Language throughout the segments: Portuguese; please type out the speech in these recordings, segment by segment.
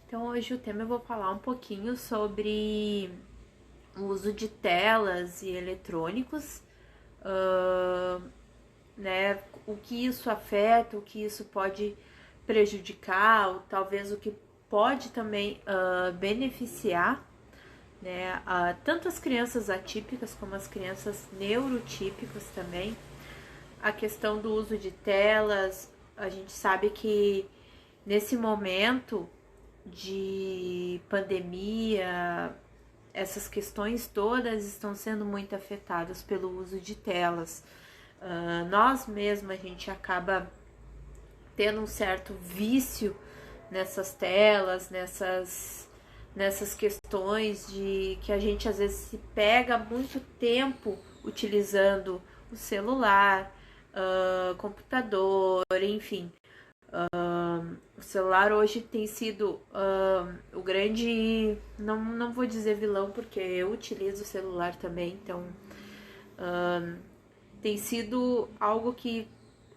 Então hoje o tema eu vou falar um pouquinho sobre o uso de telas e eletrônicos, uh, né? O que isso afeta, o que isso pode prejudicar, ou talvez o que pode também beneficiar, né? Tanto as crianças atípicas como as crianças neurotípicas também. A questão do uso de telas, a gente sabe que nesse momento de pandemia, essas questões todas estão sendo muito afetadas pelo uso de telas. Nós mesmos, a gente acaba tendo um certo vício nessas telas, nessas questões de que a gente às vezes se pega muito tempo utilizando o celular, computador, enfim. O celular hoje tem sido o grande, não vou dizer vilão, porque eu utilizo o celular também, então tem sido algo que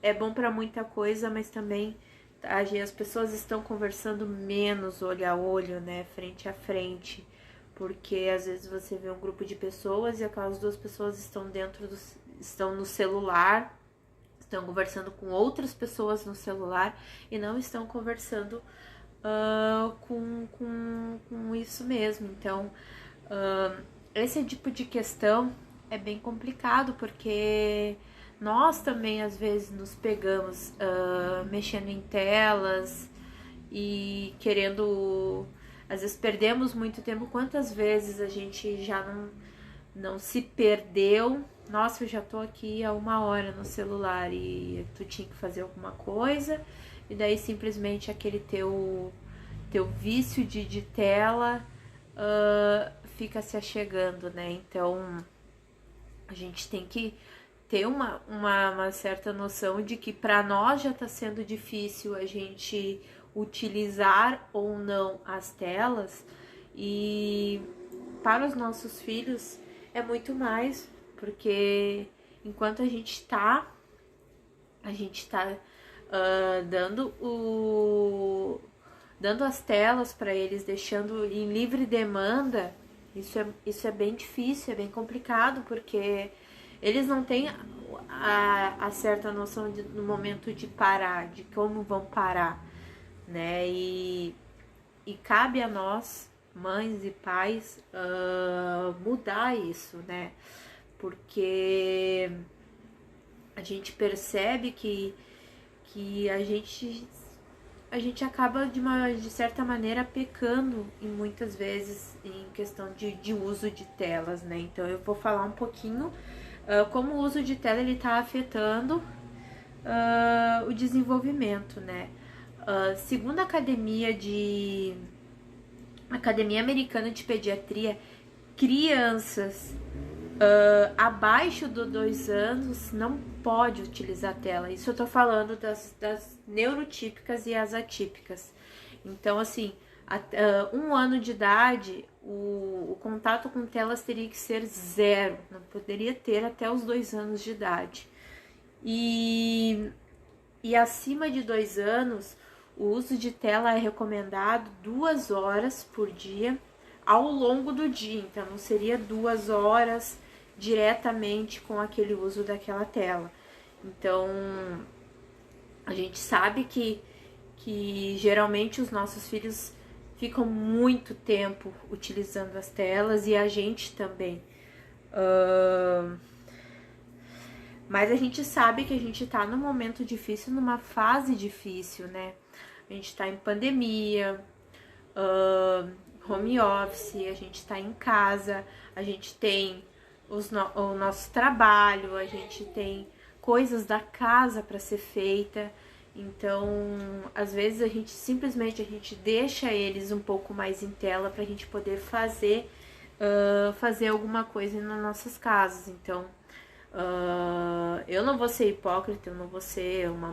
é bom para muita coisa, mas também as pessoas estão conversando menos olho a olho, né, frente a frente, porque às vezes você vê um grupo de pessoas e aquelas duas pessoas estão no celular, estão conversando com outras pessoas no celular e não estão conversando com isso mesmo. Então, esse tipo de questão é bem complicado, porque nós também às vezes nos pegamos mexendo em telas e querendo, às vezes perdemos muito tempo. Quantas vezes a gente já não se perdeu? Nossa, eu já tô aqui há 1 hora no celular e tu tinha que fazer alguma coisa, e daí simplesmente aquele teu vício de tela fica se achegando, né? Então a gente tem que ter uma certa noção de que para nós já está sendo difícil a gente utilizar ou não as telas, e para os nossos filhos é muito mais, porque enquanto a gente está dando as telas para eles, deixando em livre demanda, isso é bem difícil, é bem complicado, porque eles não têm a certa noção no momento de parar, de como vão parar, né? E cabe a nós, mães e pais, mudar isso, né? Porque a gente percebe que a gente acaba de certa maneira pecando em muitas vezes em questão de uso de telas, né? Então eu vou falar um pouquinho como o uso de tela ele está afetando o desenvolvimento, né? Segundo a Academia Americana de Pediatria, crianças abaixo dos 2 anos não pode utilizar tela. Isso eu tô falando das neurotípicas e as atípicas. Então, assim, 1 ano de idade, o contato com telas teria que ser 0. Não poderia ter até os 2 anos de idade. E acima de 2 anos, o uso de tela é recomendado 2 horas por dia ao longo do dia. Então, não seria 2 horas diretamente com aquele uso daquela tela. Então, a gente sabe que geralmente os nossos filhos ficam muito tempo utilizando as telas, e a gente também. Mas a gente sabe que a gente tá num momento difícil, numa fase difícil, né? A gente tá em pandemia, home office, a gente tá em casa, a gente tem o nosso trabalho, a gente tem coisas da casa para ser feita. Então, às vezes a gente simplesmente deixa eles um pouco mais em tela para a gente poder fazer alguma coisa nas nossas casas. Então, eu não vou ser hipócrita, eu não vou ser uma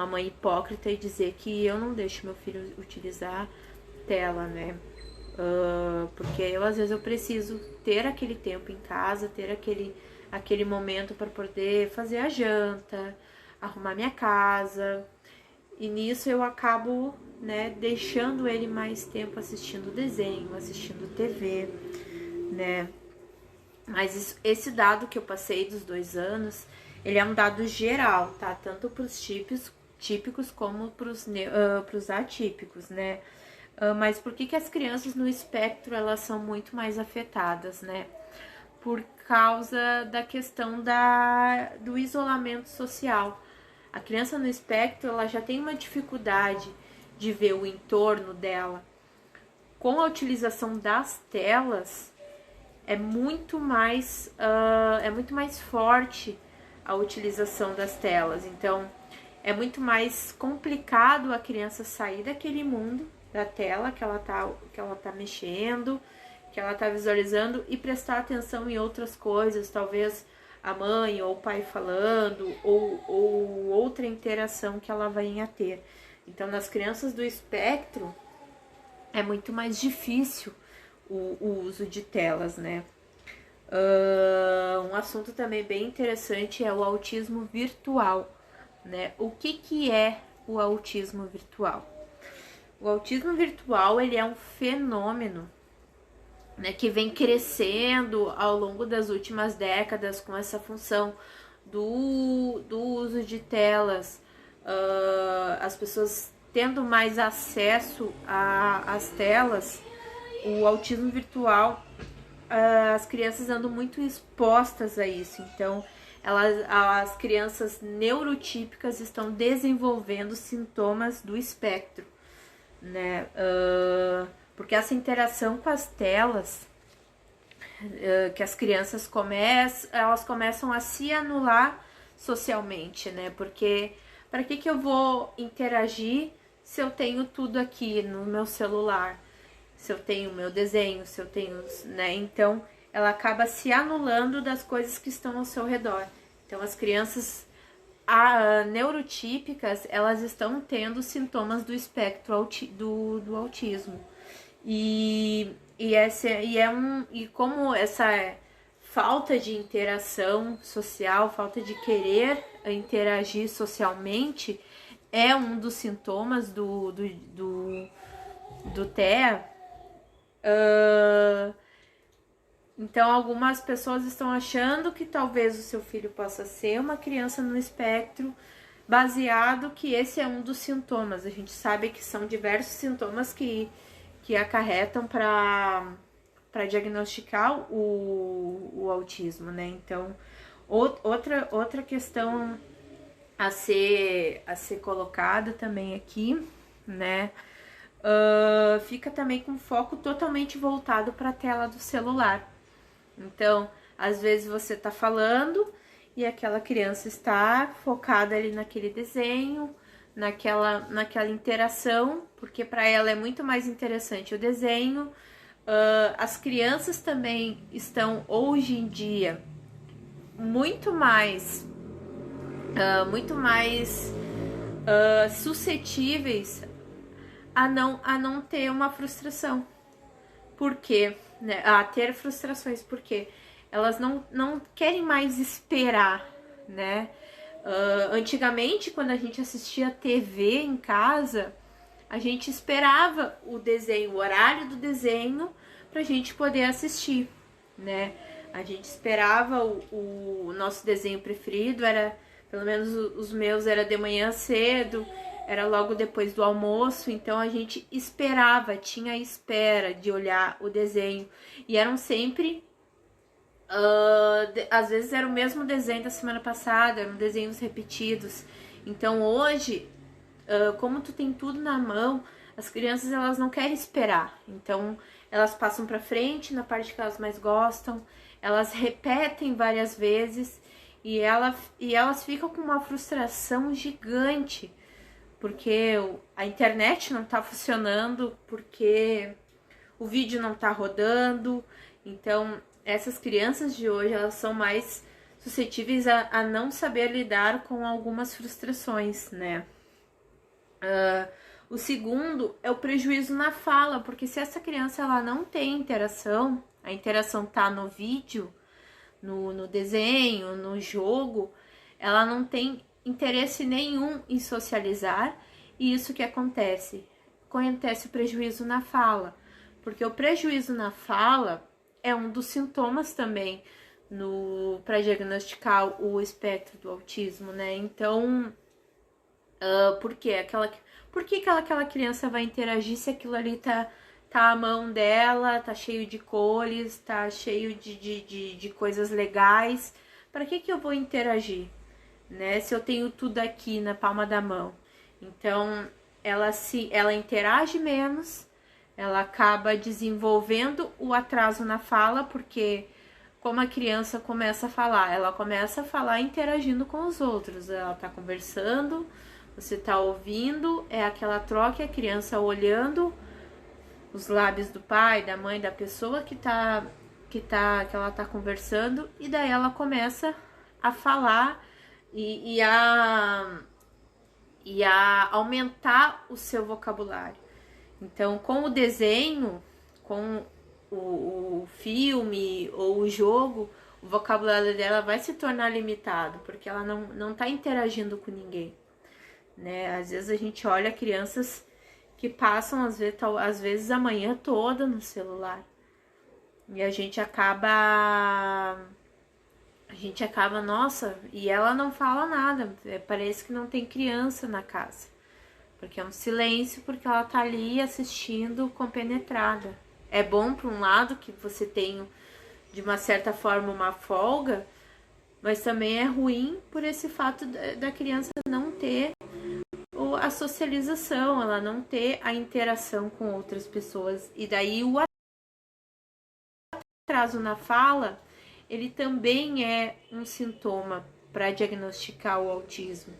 mãe hipócrita e dizer que eu não deixo meu filho utilizar tela, né? Porque às vezes eu preciso ter aquele tempo em casa, ter aquele momento para poder fazer a janta, arrumar minha casa, e nisso eu acabo né, deixando ele mais tempo assistindo desenho, assistindo TV, né. Mas esse dado que eu passei dos 2 anos, ele é um dado geral, tá? Tanto para os típicos como para os atípicos, né? Mas por que as crianças no espectro elas são muito mais afetadas, né? Por causa da questão do isolamento social. A criança no espectro ela já tem uma dificuldade de ver o entorno dela. Com a utilização das telas, é muito mais forte a utilização das telas. Então, é muito mais complicado a criança sair daquele mundo da tela que ela tá mexendo, que ela tá visualizando e prestar atenção em outras coisas, talvez a mãe ou o pai falando ou outra interação que ela venha a ter. Então, nas crianças do espectro, é muito mais difícil o uso de telas, né? Um assunto também bem interessante é o autismo virtual, né? O que é o autismo virtual? O autismo virtual, ele é um fenômeno, né, que vem crescendo ao longo das últimas décadas com essa função do uso de telas, as pessoas tendo mais acesso às telas. O autismo virtual, as crianças andam muito expostas a isso. Então, as crianças neurotípicas estão desenvolvendo sintomas do espectro, né? Porque essa interação com as telas, que as crianças elas começam a se anular socialmente, né? Porque para que eu vou interagir se eu tenho tudo aqui no meu celular? Se eu tenho meu desenho, se eu tenho, né? Então, ela acaba se anulando das coisas que estão ao seu redor. Então, as crianças neurotípicas, elas estão tendo sintomas do espectro do autismo. E como essa falta de interação social, falta de querer interagir socialmente, é um dos sintomas do TEA. Então, algumas pessoas estão achando que talvez o seu filho possa ser uma criança no espectro, baseado que esse é um dos sintomas. A gente sabe que são diversos sintomas que acarretam para diagnosticar o autismo, né? Então, outra questão a ser colocada também aqui, né? Fica também com foco totalmente voltado para a tela do celular. Então, às vezes você está falando e aquela criança está focada ali naquele desenho, naquela interação, porque para ela é muito mais interessante o desenho. As crianças também estão hoje em dia muito mais suscetíveis a não ter uma frustração. Por quê? Né? A ter frustrações, porque elas não querem mais esperar, né? Antigamente, quando a gente assistia TV em casa, a gente esperava o desenho, o horário do desenho, pra gente poder assistir, né? A gente esperava o nosso desenho preferido, pelo menos os meus era de manhã cedo, era logo depois do almoço, então a gente esperava, tinha a espera de olhar o desenho. E eram sempre, às vezes era o mesmo desenho da semana passada, eram desenhos repetidos. Então hoje, como tu tem tudo na mão, as crianças elas não querem esperar. Então elas passam pra frente na parte que elas mais gostam, elas repetem várias vezes e elas ficam com uma frustração gigante, porque a internet não tá funcionando, porque o vídeo não tá rodando. Então, essas crianças de hoje, elas são mais suscetíveis a não saber lidar com algumas frustrações, né? O segundo é o prejuízo na fala, porque se essa criança ela não tem interação, a interação tá no vídeo, no desenho, no jogo, ela não tem interesse nenhum em socializar, e isso que acontece. acontece o prejuízo na fala, porque o prejuízo na fala é um dos sintomas também para diagnosticar o espectro do autismo, né? Então, por que aquela criança vai interagir se aquilo ali tá a mão dela, tá cheio de cores, tá cheio de coisas legais? Para que eu vou interagir, né? Se eu tenho tudo aqui na palma da mão. Então, ela interage menos, ela acaba desenvolvendo o atraso na fala, porque como a criança começa a falar, ela começa a falar interagindo com os outros, ela tá conversando, você tá ouvindo, é aquela troca, a criança olhando os lábios do pai, da mãe, da pessoa que ela tá conversando, e daí ela começa a falar e a aumentar o seu vocabulário. Então, com o desenho, com o filme ou o jogo, o vocabulário dela vai se tornar limitado, porque ela não tá interagindo com ninguém, né? Às vezes a gente olha crianças que passam, às vezes a manhã toda no celular. E a gente acaba, nossa, e ela não fala nada, parece que não tem criança na casa. Porque é um silêncio, porque ela tá ali assistindo compenetrada. É bom por um lado que você tem, de uma certa forma, uma folga, mas também é ruim por esse fato da criança não ter a socialização, ela não ter a interação com outras pessoas. E daí o atraso na fala, ele também é um sintoma para diagnosticar o autismo.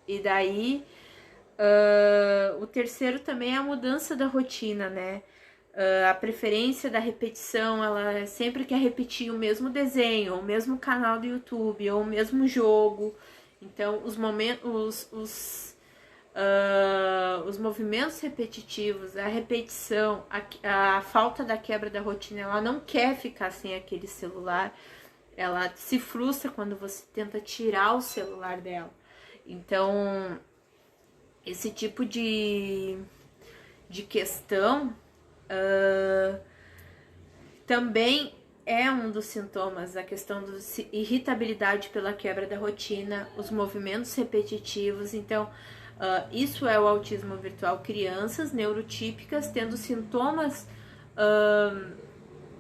E daí, o terceiro também é a mudança da rotina, né? A preferência da repetição, ela sempre quer repetir o mesmo desenho, o mesmo canal do YouTube, ou o mesmo jogo. Então, os movimentos repetitivos, a repetição, a falta da quebra da rotina, ela não quer ficar sem aquele celular, ela se frustra quando você tenta tirar o celular dela. Então, esse tipo de questão também é um dos sintomas, a questão da irritabilidade pela quebra da rotina, os movimentos repetitivos. Então, isso é o autismo virtual. Crianças neurotípicas tendo sintomas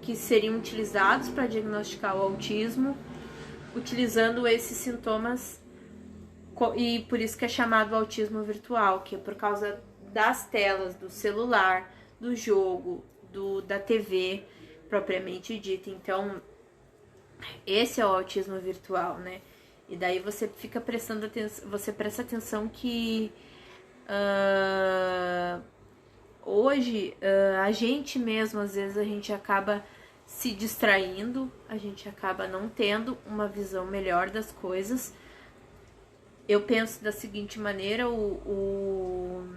que seriam utilizados para diagnosticar o autismo, utilizando esses sintomas, e por isso que é chamado autismo virtual, que é por causa das telas do celular, do jogo, da TV propriamente dita. Então, esse é o autismo virtual, né? E daí você fica prestando atenção, você presta atenção que hoje a gente mesmo, às vezes a gente acaba se distraindo, a gente acaba não tendo uma visão melhor das coisas. Eu penso da seguinte maneira, o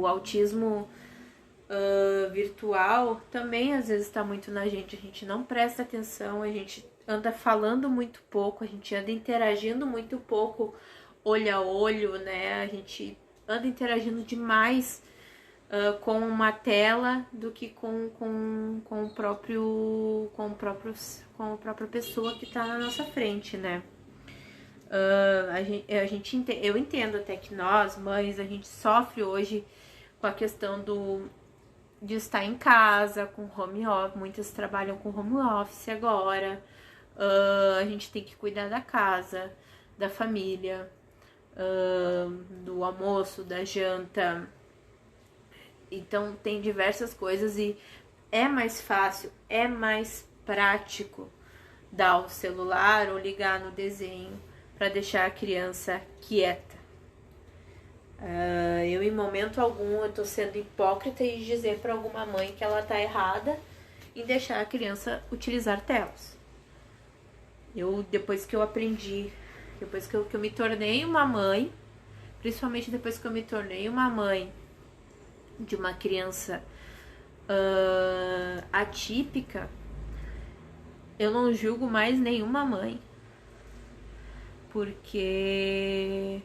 autismo virtual também às vezes está muito na gente, a gente não presta atenção, a gente anda falando muito pouco, a gente anda interagindo muito pouco olho a olho, né? A gente anda interagindo demais com uma tela do que com a própria pessoa que está na nossa frente, né? Eu entendo até que nós, mães, a gente sofre hoje com a questão de estar em casa, com home office, muitas trabalham com home office agora, a gente tem que cuidar da casa, da família, do almoço, da janta, então tem diversas coisas e é mais fácil, é mais prático dar o celular ou ligar no desenho para deixar a criança quieta. Eu em momento algum eu tô sendo hipócrita e dizer para alguma mãe que ela tá errada em deixar a criança utilizar telas. Depois que eu aprendi, depois que eu me tornei uma mãe, principalmente depois que eu me tornei uma mãe de uma criança atípica, eu não julgo mais nenhuma mãe, porque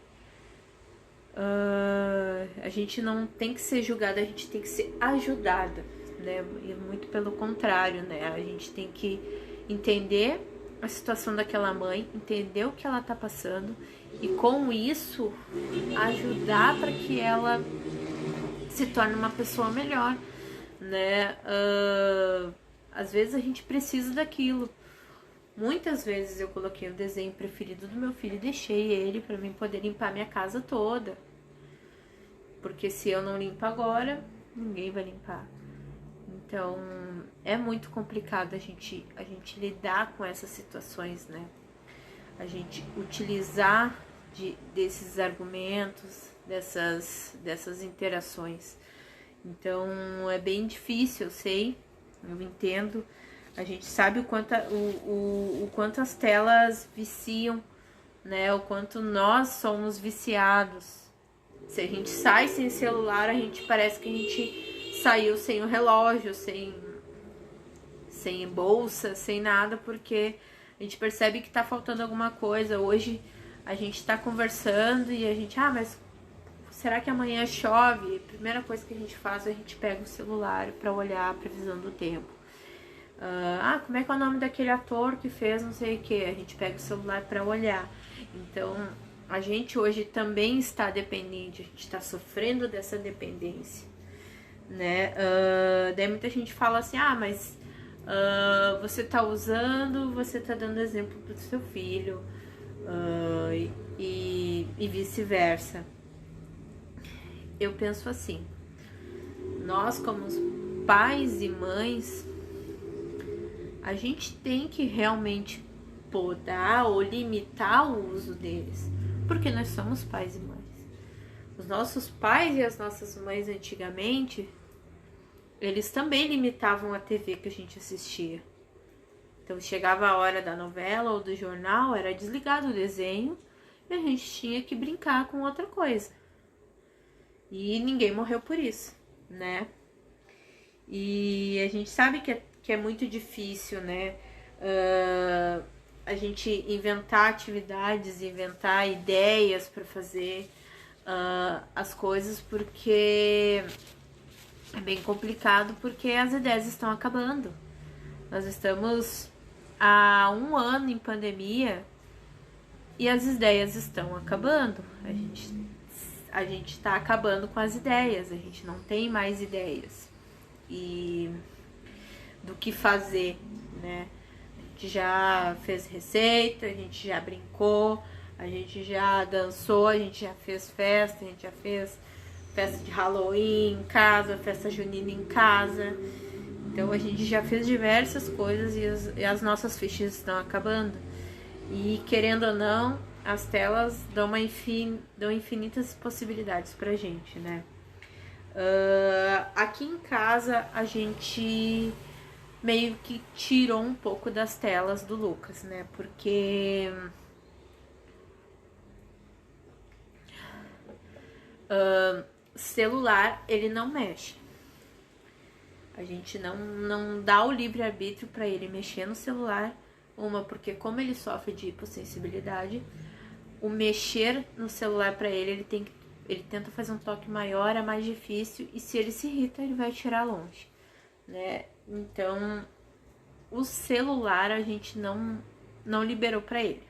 A gente não tem que ser julgada, a gente tem que ser ajudada, né? E muito pelo contrário, né? A gente tem que entender a situação daquela mãe, entender o que ela tá passando e com isso ajudar para que ela se torne uma pessoa melhor, né? Às vezes a gente precisa daquilo. Muitas vezes eu coloquei o desenho preferido do meu filho e deixei ele para mim poder limpar minha casa toda. Porque se eu não limpo agora, ninguém vai limpar. Então, é muito complicado a gente lidar com essas situações, né? A gente utilizar desses argumentos, dessas interações. Então, é bem difícil, eu sei, eu entendo. A gente sabe o quanto as telas viciam, né? O quanto nós somos viciados. Se a gente sai sem celular, a gente parece que a gente saiu sem o relógio, sem bolsa, sem nada, porque a gente percebe que tá faltando alguma coisa. Hoje a gente tá conversando e a gente, mas será que amanhã chove? A primeira coisa que a gente faz é a gente pega o celular para olhar a previsão do tempo. Como é que é o nome daquele ator que fez não sei o que? A gente pega o celular para olhar. Então, a gente hoje também está dependente, a gente está sofrendo dessa dependência, né? Daí muita gente fala assim, mas você tá usando, você tá dando exemplo pro seu filho, e vice-versa. Eu penso assim, nós como pais e mães, a gente tem que realmente podar ou limitar o uso deles, porque nós somos pais e mães. Os nossos pais e as nossas mães antigamente, eles também limitavam a TV que a gente assistia. Então chegava a hora da novela ou do jornal, era desligado o desenho e a gente tinha que brincar com outra coisa. E ninguém morreu por isso, né? E a gente sabe que é muito difícil, né? A gente inventar atividades, inventar ideias para fazer as coisas, porque é bem complicado, porque as ideias estão acabando. Nós estamos há 1 ano em pandemia e as ideias estão acabando. A gente está acabando com as ideias, a gente não tem mais ideias do que fazer, né? A gente já fez receita, a gente já brincou, a gente já dançou, a gente já fez festa, a gente já fez festa de Halloween em casa, festa junina em casa. Então a gente já fez diversas coisas e as nossas fichas estão acabando. E querendo ou não, as telas dão infinitas possibilidades pra gente, né? Aqui em casa a gente meio que tirou um pouco das telas do Lucas, né? Porque celular ele não mexe. A gente não dá o livre-arbítrio para ele mexer no celular. Porque como ele sofre de hipossensibilidade, o mexer no celular para ele tenta fazer um toque maior, é mais difícil, e se ele se irrita, ele vai tirar longe, né? Então, o celular a gente não liberou para ele.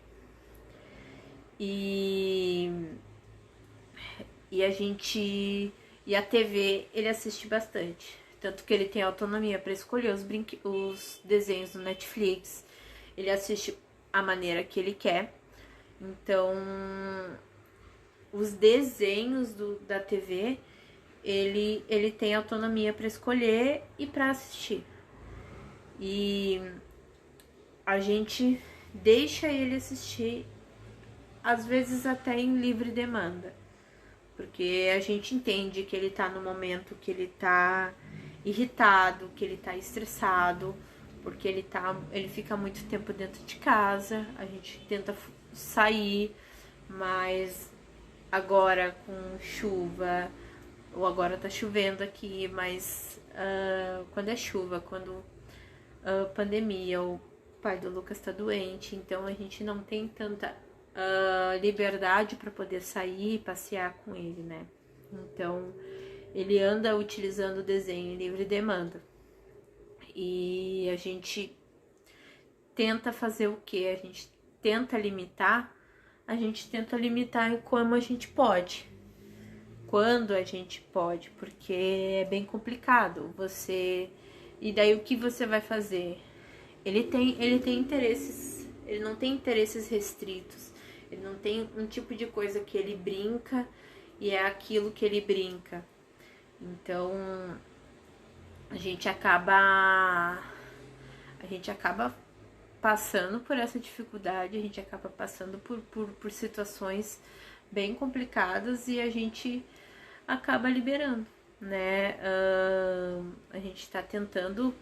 E a TV ele assiste bastante, tanto que ele tem autonomia para escolher os desenhos do Netflix. Ele assiste a maneira que ele quer. Então, os desenhos da TV, ele tem autonomia para escolher e para assistir. E a gente deixa ele assistir, às vezes até em livre demanda. Porque a gente entende que ele tá no momento que ele tá irritado, que ele tá estressado, porque ele fica muito tempo dentro de casa. A gente tenta sair, mas agora com chuva, ou agora tá chovendo aqui, mas quando é chuva, quando pandemia, o pai do Lucas tá doente, então a gente não tem tanta liberdade para poder sair e passear com ele, né? Então, ele anda utilizando o desenho em livre demanda. E a gente tenta fazer o quê? A gente tenta limitar em como a gente pode. Quando a gente pode, porque é bem complicado. E daí o que você vai fazer? Ele tem interesses, ele não tem interesses restritos. Ele não tem um tipo de coisa que ele brinca e é aquilo que ele brinca. Então, a gente acaba passando por essa dificuldade, a gente acaba passando por situações bem complicadas e a gente acaba liberando, né? A gente tá tentando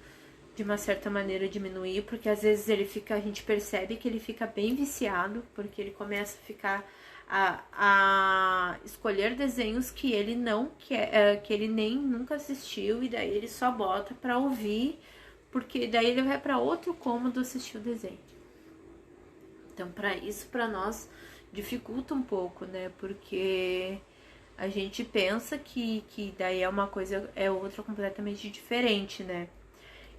de uma certa maneira diminuir, porque às vezes a gente percebe que ele fica bem viciado, porque ele começa a ficar a escolher desenhos que ele não quer, que ele nem nunca assistiu, e daí ele só bota pra ouvir, porque daí ele vai para outro cômodo assistir o desenho. Então, para nós dificulta um pouco, né? Porque a gente pensa que daí é uma coisa, é outra completamente diferente, né?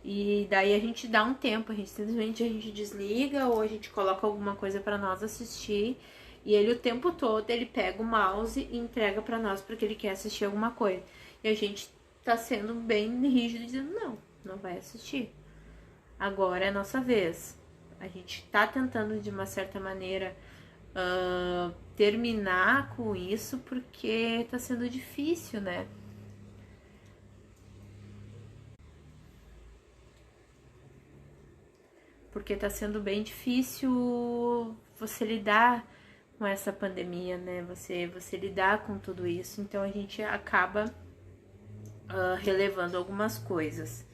E daí a gente dá um tempo, a gente desliga ou a gente coloca alguma coisa para nós assistir, e ele o tempo todo ele pega o mouse e entrega para nós porque ele quer assistir alguma coisa. E a gente tá sendo bem rígido dizendo não vai assistir. Agora é a nossa vez. A gente tá tentando de uma certa maneira terminar com isso porque tá sendo difícil, né? Porque tá sendo bem difícil você lidar com essa pandemia, né? Você lidar com tudo isso. Então a gente acaba relevando algumas coisas.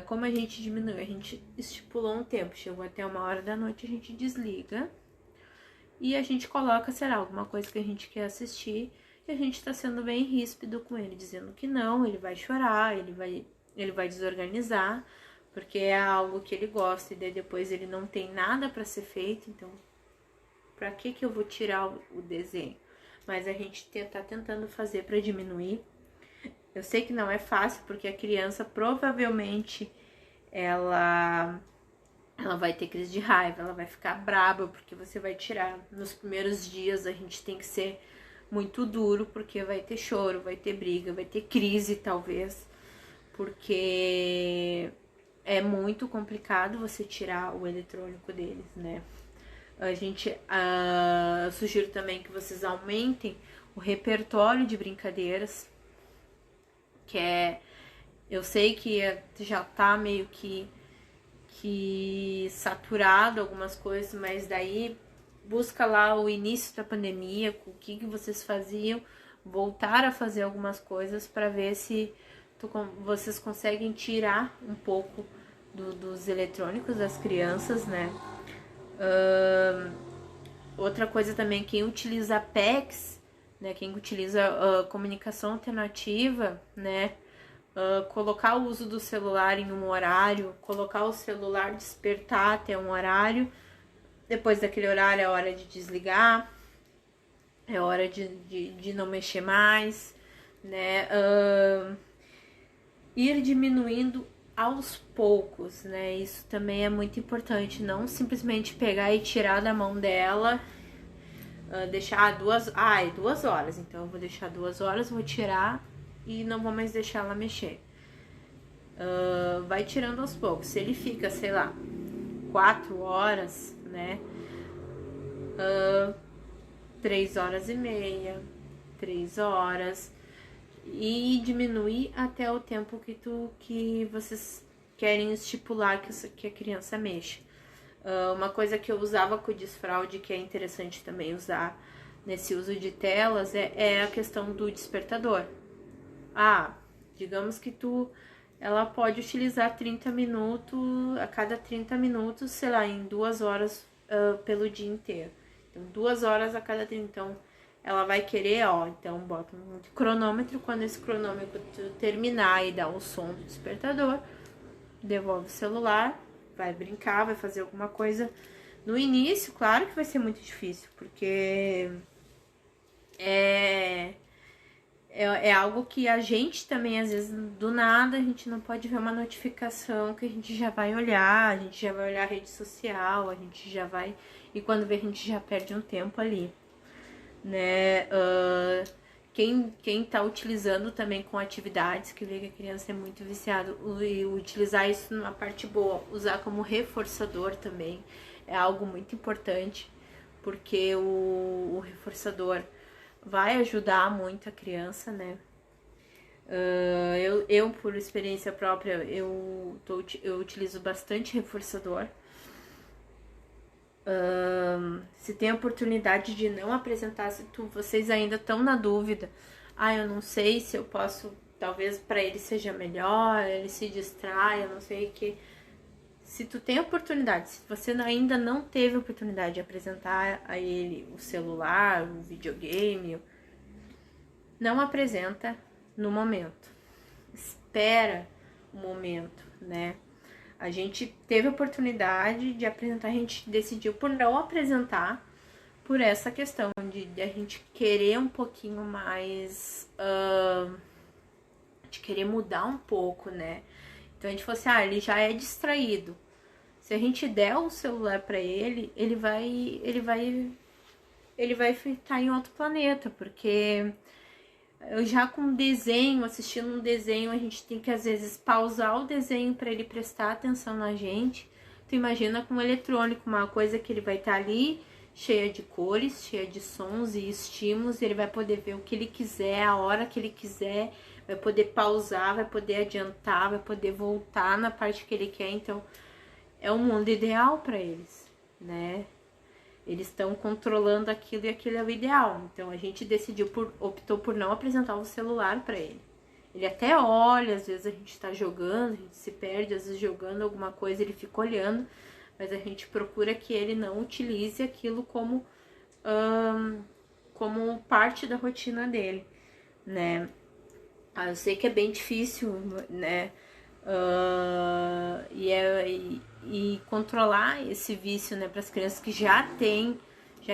Como a gente diminuiu, a gente estipulou um tempo, chegou até 1h da noite, a gente desliga e a gente coloca, sei lá, alguma coisa que a gente quer assistir, e a gente tá sendo bem ríspido com ele, dizendo que não, ele vai chorar, ele vai desorganizar, porque é algo que ele gosta, e daí depois ele não tem nada para ser feito, então pra que eu vou tirar o desenho? Mas a gente tá tentando fazer para diminuir. Eu sei que não é fácil, porque a criança provavelmente ela vai ter crise de raiva, ela vai ficar braba porque você vai tirar. Nos primeiros dias a gente tem que ser muito duro, porque vai ter choro, vai ter briga, vai ter crise talvez, porque é muito complicado você tirar o eletrônico deles, né? Eu sugiro também que vocês aumentem o repertório de brincadeiras, eu sei que já tá meio que saturado algumas coisas, mas daí busca lá o início da pandemia, o que vocês faziam, voltar a fazer algumas coisas para ver se vocês conseguem tirar um pouco dos eletrônicos das crianças, né? Outra coisa também, quem utiliza PECs, né, quem utiliza comunicação alternativa, né, colocar o uso do celular em um horário, colocar o celular despertar até um horário, depois daquele horário é hora de desligar, é hora de não mexer mais, né, ir diminuindo aos poucos, né, isso também é muito importante, não simplesmente pegar e tirar da mão dela, deixar 2 horas, então eu vou deixar 2 horas, vou tirar e não vou mais deixar ela mexer. Vai tirando aos poucos. Se ele fica, sei lá, 4 horas, né? 3h30, 3 horas. E diminuir até o tempo que vocês querem estipular que a criança mexa. Uma coisa que eu usava com o desfraude, que é interessante também usar nesse uso de telas, é a questão do despertador. Digamos que ela pode utilizar 30 minutos, a cada 30 minutos, sei lá, em 2 horas pelo dia inteiro. Então, 2 horas a cada 30. Então, ela vai querer, então bota um cronômetro, quando esse cronômetro terminar e dar o som do despertador, devolve o celular, vai brincar, vai fazer alguma coisa No início, claro que vai ser muito difícil, porque é algo que a gente também, às vezes, do nada, a gente não pode ver uma notificação que a gente já vai olhar, a gente já vai olhar a rede social, a gente já vai... E quando vê, a gente já perde um tempo ali, né? Quem tá utilizando também com atividades, que vê que a criança é muito viciada, e utilizar isso numa parte boa, usar como reforçador também, é algo muito importante, porque o reforçador vai ajudar muito a criança, né? Eu, por experiência própria, eu utilizo bastante reforçador. Se tem a oportunidade de não apresentar, se vocês ainda estão na dúvida, eu não sei se eu posso, talvez para ele seja melhor, ele se distrai, eu não sei o que. Se tu tem a oportunidade, se você ainda não teve a oportunidade de apresentar a ele o celular, o videogame, não apresenta no momento. Espera o momento, né? A gente teve a oportunidade de apresentar, a gente decidiu por não apresentar, por essa questão de a gente querer um pouquinho mais, de querer mudar um pouco, né? Então a gente falou assim, ele já é distraído. Se a gente der o celular para ele, ele vai estar em outro planeta, porque eu já com desenho, assistindo um desenho, a gente tem que às vezes pausar o desenho para ele prestar atenção na gente. Tu imagina com um eletrônico, uma coisa que ele vai estar ali, cheia de cores, cheia de sons e estímulos, ele vai poder ver o que ele quiser, a hora que ele quiser, vai poder pausar, vai poder adiantar, vai poder voltar na parte que ele quer. Então, é o mundo ideal para eles, né? Eles estão controlando aquilo e aquilo é o ideal. Então, a gente optou por não apresentar o celular para ele. Ele até olha, às vezes a gente tá jogando, a gente se perde, às vezes jogando alguma coisa, ele fica olhando, mas a gente procura que ele não utilize aquilo como parte da rotina dele, né? Eu sei que é bem difícil, né? E controlar esse vício, né, para as crianças que já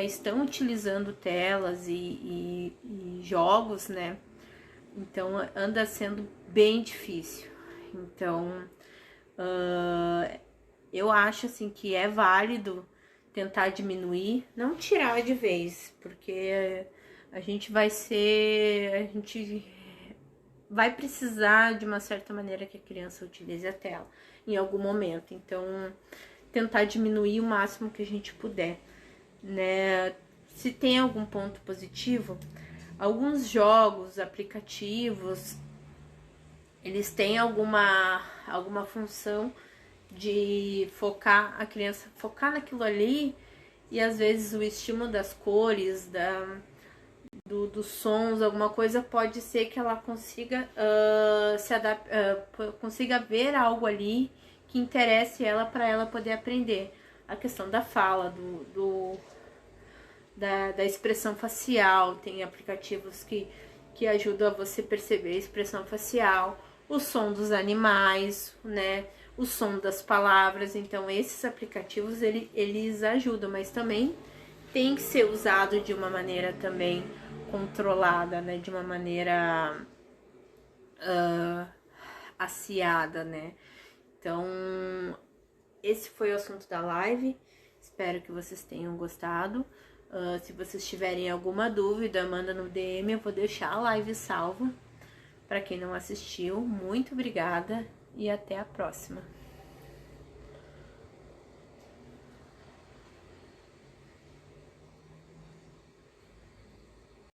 estão utilizando telas e jogos, né? Então anda sendo bem difícil. Então eu acho assim que é válido tentar diminuir, não tirar de vez, porque a gente vai precisar de uma certa maneira que a criança utilize a tela em algum momento. Então, tentar diminuir o máximo que a gente puder, né? Se tem algum ponto positivo, alguns jogos, aplicativos, eles têm alguma função de focar a criança, focar naquilo ali, e às vezes o estímulo das cores, dos sons, alguma coisa, pode ser que ela consiga consiga ver algo ali que interesse ela para ela poder aprender. A questão da fala, da expressão facial, tem aplicativos que ajudam a você perceber a expressão facial, o som dos animais, né? O som das palavras. Então esses aplicativos eles ajudam, mas também tem que ser usado de uma maneira também controlada, né? De uma maneira aciada, né? Então, esse foi o assunto da live. Espero que vocês tenham gostado. Se vocês tiverem alguma dúvida, manda no DM, eu vou deixar a live salva. Para quem não assistiu, muito obrigada e até a próxima.